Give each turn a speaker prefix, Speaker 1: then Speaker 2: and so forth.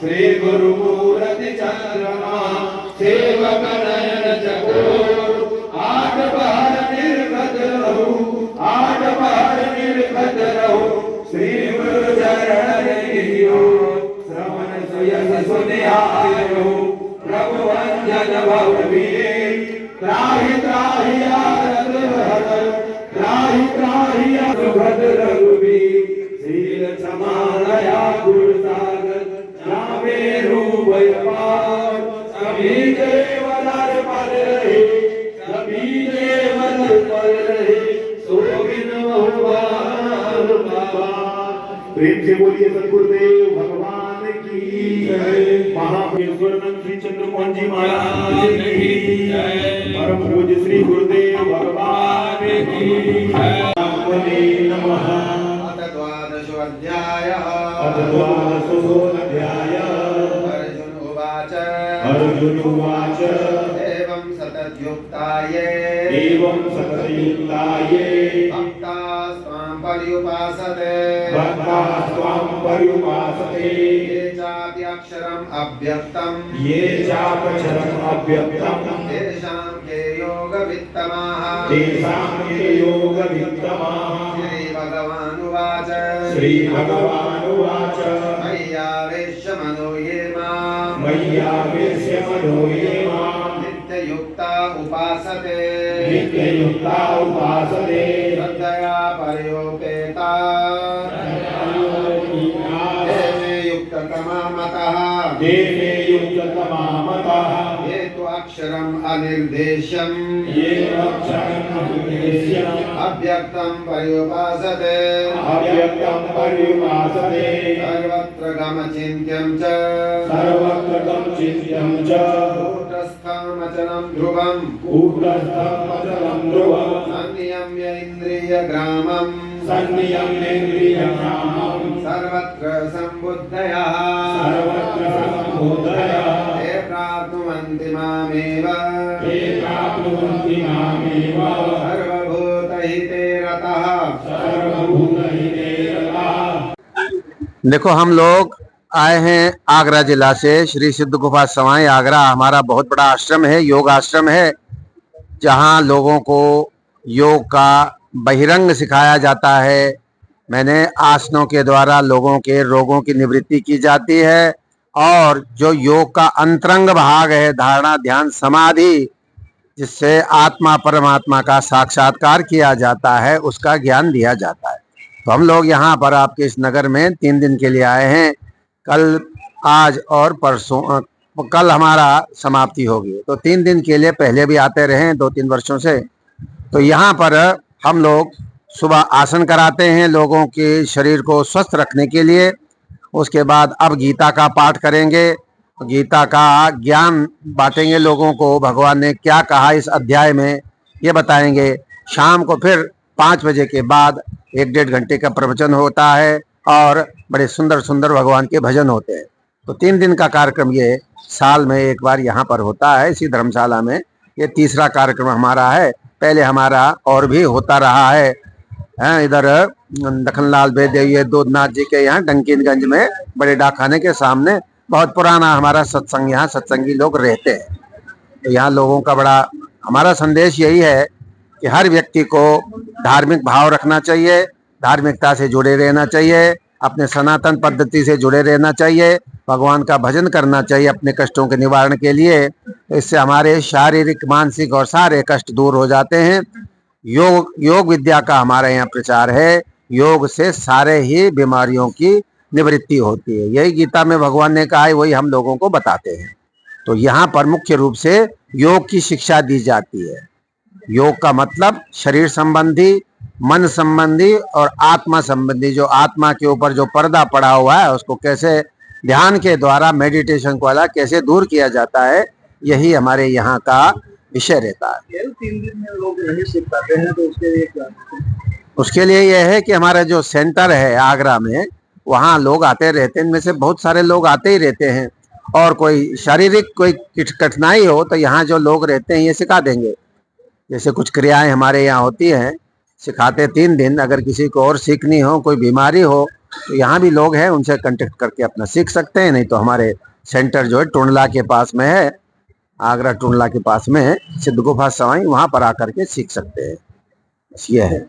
Speaker 1: श्री गुरु मूर्ति चंद्रमा सेवक नयन चकोर आठ बार निर्गत रहु आठ बार निर्गत रहु श्री गुरु चरण रहियो श्रवण सुयस सुनिहायो प्रभु वंदन भव वीर त्राहि त्राहि आरत हर त्राहि त्राहि सुभद रघुवीर शील क्षमा दया गुरु सागर नामे रूप अपार सभी देवल पर रहे सभी देवल पर रहे सोबिन बहुबार बाबा। प्रेम से बोलिए सद्गुरुदेव भगवान की जय। महापुरुष श्री चंद्रमोहन जी महाराज की जय। परम पूज्य श्री गुरुदेव भगवान की जय। नमः। द्वादशोऽध्यायः अर्जुन उवाच एवं सततयुक्ताये भक्तास्त्वां पर्युपासते ये चाप्यक्षरम् अव्यक्तं तेषां के योगवित्तमाः श्रीभगवानुवाच मय्यावेश्य मनो ये मां नित्ययुक्ता उपासते श्रद्धया पर्योपेता देवे युक्ततमा मतः ये तु अक्षरम् अनिर्देश्यम् अव्यक्तं पर्युपासते सर्वत्र गमचिन्त्यं च कूटस्थमचलं ध्रुवं संनियम्य इन्द्रियग्रामं सर्वत्र संबुद्धयः ते प्राप्नुवन्ति मामेव सर्वभूतहिते रतः।
Speaker 2: देखो, हम लोग आए हैं आगरा जिला से, श्री सिद्ध गुफा सवाई आगरा। हमारा बहुत बड़ा आश्रम है, योग आश्रम है, जहाँ लोगों को योग का बहिरंग सिखाया जाता है। मैंने आसनों के द्वारा लोगों के रोगों की निवृत्ति की जाती है, और जो योग का अंतरंग भाग है, धारणा, ध्यान, समाधि, जिससे आत्मा परमात्मा का साक्षात्कार किया जाता है, उसका ज्ञान दिया जाता है। तो हम लोग यहाँ पर आपके इस नगर में 3 दिन के लिए आए हैं। कल, आज और परसों, कल हमारा समाप्ति होगी। तो 3 दिन के लिए पहले भी आते रहे 2-3 वर्षों से। तो यहाँ पर हम लोग सुबह आसन कराते हैं लोगों के शरीर को स्वस्थ रखने के लिए। उसके बाद अब गीता का पाठ करेंगे, गीता का ज्ञान बांटेंगे लोगों को। भगवान ने क्या कहा इस अध्याय में, ये बताएंगे। शाम को फिर 5 बजे के बाद 1-1.5 घंटे का प्रवचन होता है। और बड़े सुंदर सुंदर भगवान के भजन होते हैं। तो 3 दिन का कार्यक्रम ये साल में एक बार यहाँ पर होता है इसी धर्मशाला में। ये तीसरा कार्यक्रम हमारा है। पहले हमारा और भी होता रहा है इधर लखनलाल बेदे ये दूधनाथ जी के यहाँ डंकीगंज में बड़े डाकखाने के सामने बहुत पुराना हमारा सत्संग, यहाँ सत्संगी लोग रहते हैं। तो यहाँ लोगों का बड़ा हमारा संदेश यही है कि हर व्यक्ति को धार्मिक भाव रखना चाहिए, धार्मिकता से जुड़े रहना चाहिए, अपने सनातन पद्धति से जुड़े रहना चाहिए, भगवान का भजन करना चाहिए अपने कष्टों के निवारण के लिए। इससे हमारे शारीरिक, मानसिक और सारे कष्ट दूर हो जाते हैं। योग विद्या का हमारे यहाँ प्रचार है। योग से सारे ही बीमारियों की निवृत्ति होती है। यही गीता में भगवान ने कहा है, वही हम लोगों को बताते हैं। तो यहाँ पर मुख्य रूप से योग की शिक्षा दी जाती है। योग का मतलब शरीर संबंधी, मन संबंधी और आत्मा संबंधी, जो आत्मा के ऊपर जो पर्दा पड़ा हुआ है उसको कैसे ध्यान के द्वारा, मेडिटेशन को वाला कैसे दूर किया जाता है, यही हमारे यहाँ का विषय रहता है।
Speaker 3: 3 दिन में लोग नहीं सीख पाते हैं, तो उसके लिए क्या?
Speaker 2: उसके लिए यह है कि हमारा जो सेंटर है आगरा में, वहाँ लोग आते रहते हैं। इनमें से बहुत सारे लोग आते ही रहते हैं। और कोई शारीरिक कोई कठिनाई हो तो यहाँ जो लोग रहते हैं ये सिखा देंगे। जैसे कुछ क्रियाएं हमारे यहाँ होती हैं, सिखाते 3 दिन। अगर किसी को और सीखनी हो, कोई बीमारी हो, तो यहाँ भी लोग हैं, उनसे कांटेक्ट करके अपना सीख सकते हैं। नहीं तो हमारे सेंटर जो है टुंडला के पास में है, आगरा टुंडला के पास में है सिद्ध गुफा सवाई, वहाँ पर आकर के सीख सकते हैं। बस ये है।